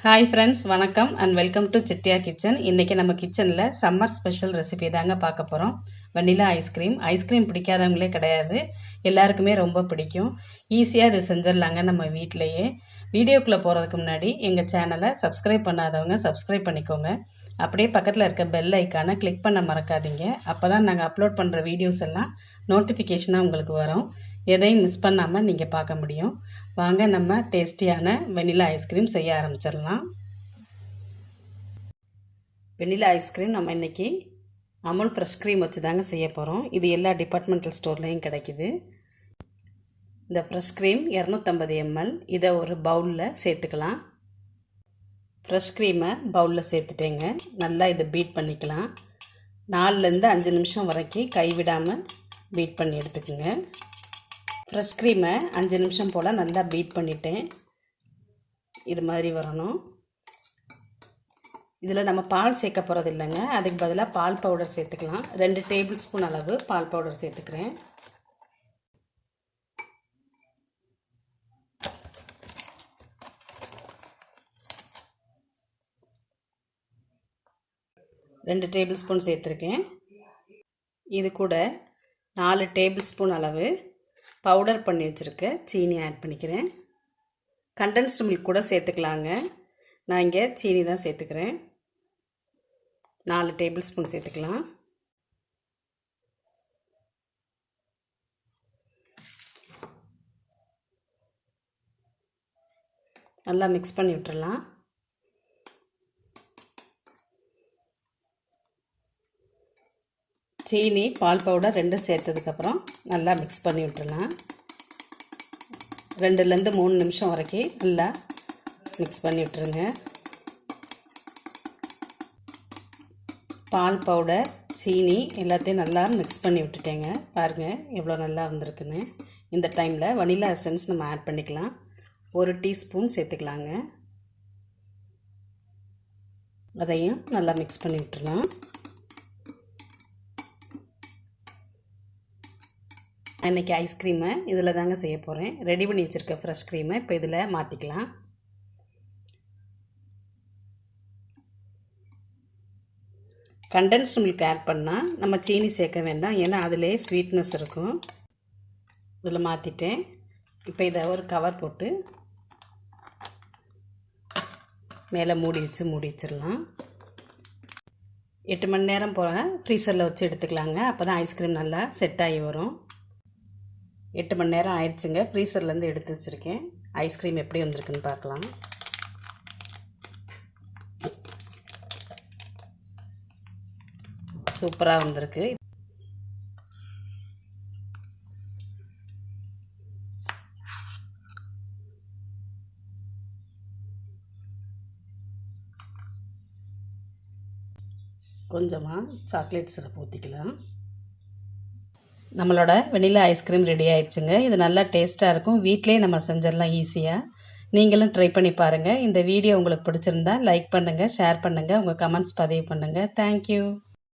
Hi friends, வணக்கம் and welcome to சிட்டியா kitchen. இன்றைக்கி நம்ம கிச்சனில் சம்மர் ஸ்பெஷல் ரெசிபி தாங்க பார்க்க போகிறோம். Vanilla ice cream. ஐஸ்கிரீம் பிடிக்காதவங்களே கிடையாது, எல்லாருக்குமே ரொம்ப பிடிக்கும். ஈஸியாக இதை செஞ்சிடலாங்க நம்ம வீட்டிலையே. வீடியோக்குள்ளே போகிறதுக்கு முன்னாடி எங்கள் சேனலை சப்ஸ்கிரைப் பண்ணாதவங்க சப்ஸ்கிரைப் பண்ணிக்கோங்க. அப்படியே பக்கத்தில் இருக்க பெல் ஐக்கானை கிளிக் பண்ண மறக்காதீங்க. அப்போ தான் நாங்கள் அப்லோட் பண்ணுற வீடியோஸ் எல்லாம் நோட்டிஃபிகேஷனாக உங்களுக்கு வரும். எதையும் மிஸ் பண்ணாமல் நீங்கள் பார்க்க முடியும். வாங்க நம்ம டேஸ்டியான வெண்ணிலா ஐஸ்கிரீம் செய்ய ஆரம்பிச்சிடலாம். வெண்ணிலா ஐஸ்கிரீம் நம்ம இன்றைக்கி அமுல் ஃப்ரெஷ் க்ரீம் வச்சு தாங்க செய்ய போகிறோம். இது எல்லா டிபார்ட்மெண்டல் ஸ்டோர்லேயும் கிடைக்கிது. இந்த ஃப்ரெஷ் க்ரீம் 250 ml. இதை ஒரு பவுலில் சேர்த்துக்கலாம். ஃப்ரெஷ் க்ரீமை பவுலில் சேர்த்துட்டேங்க. நல்லா இதை பீட் பண்ணிக்கலாம். 4லேருந்து 5 நிமிஷம் வரைக்கும் கைவிடாமல் பீட் பண்ணி எடுத்துக்கோங்க. ஃப்ரெஷ் க்ரீமை 5 நிமிஷம் போல் நல்லா பீட் பண்ணிட்டேன். இது மாதிரி வரணும். இதில் நம்ம பால் சேர்க்க போகிறது இல்லைங்க, அதுக்கு பதிலாக பால் பவுடர் சேர்த்துக்கலாம். 2 டேபிள் ஸ்பூன் அளவு பால் பவுடர் சேர்த்துக்கிறேன். ரெண்டு டேபிள் ஸ்பூன் சேர்த்துருக்கேன். இது கூட 4 டேபிள் ஸ்பூன் அளவு பவுடர் பண்ணி வச்சுருக்க சீனி ஆட் பண்ணிக்கிறேன். கண்டென்ஸ்டு மில்க் கூட சேர்த்துக்கலாங்க. நான் இங்கே சீனி தான் சேர்த்துக்கிறேன். 4 டேபிள் ஸ்பூன் சேர்த்துக்கலாம். நல்லா மிக்ஸ் பண்ணி விட்டுறலாம். சீனி பால் பவுடர் ரெண்டும் சேர்த்ததுக்கப்புறம் நல்லா மிக்ஸ் பண்ணி விட்டுடலாம். 2லேருந்து 3 நிமிஷம் வரைக்கும் நல்லா மிக்ஸ் பண்ணி விட்டுருங்க. பால் பவுடர், சீனி எல்லாத்தையும் நல்லா மிக்ஸ் பண்ணி விட்டுட்டேங்க. பாருங்கள் எவ்வளோ நல்லா வந்திருக்குன்னு. இந்த டைமில் வனிலா எசன்ஸ் நம்ம ஆட் பண்ணிக்கலாம். 1 டீஸ்பூன் சேர்த்துக்கலாங்க. அதையும் நல்லா மிக்ஸ் பண்ணி விட்டுடலாம். அன்றைக்கி ஐஸ்கிரீமை இதில் தாங்க செய்ய போகிறேன். ரெடி பண்ணி வச்சுருக்க ஃப்ரெஷ் க்ரீமை இப்போ இதில் மாற்றிக்கலாம். கண்டென்ஸ்டு மில்க் ஆட் பண்ணால் நம்ம சீனி சேர்க்க வேண்டாம், ஏன்னா அதிலே ஸ்வீட்னஸ் இருக்கும். இதில் மாற்றிட்டேன். இப்போ இதை ஒரு கவர் போட்டு மேலே மூடி வச்சிடலாம். 8 மணி நேரம் போல் ஃப்ரீசரில் வச்சு எடுத்துக்கலாங்க. அப்போ தான் ஐஸ்கிரீம் நல்லா செட் ஆகி வரும். 8 மணி நேரம் ஆயிடுச்சுங்க. ஃப்ரீசர்லேருந்து எடுத்து வச்சுருக்கேன். ஐஸ்கிரீம் எப்படி வந்திருக்குன்னு பார்க்கலாம். சூப்பராக வந்திருக்கு. கொஞ்சமாக சாக்லேட் சிரப் ஊற்றிக்கலாம். நம்மளோட வெண்ணிலா ஐஸ்கிரீம் ரெடி ஆயிடுச்சுங்க. இது நல்லா டேஸ்ட்டாக இருக்கும். வீட்டிலே நம்ம செஞ்சிடலாம் ஈஸியாக. நீங்களும் ட்ரை பண்ணி பாருங்கள். இந்த வீடியோ உங்களுக்கு பிடிச்சிருந்தா லைக் பண்ணுங்கள், ஷேர் பண்ணுங்கள், உங்கள் கமெண்ட்ஸ் பதிவு பண்ணுங்கள். தேங்க்யூ.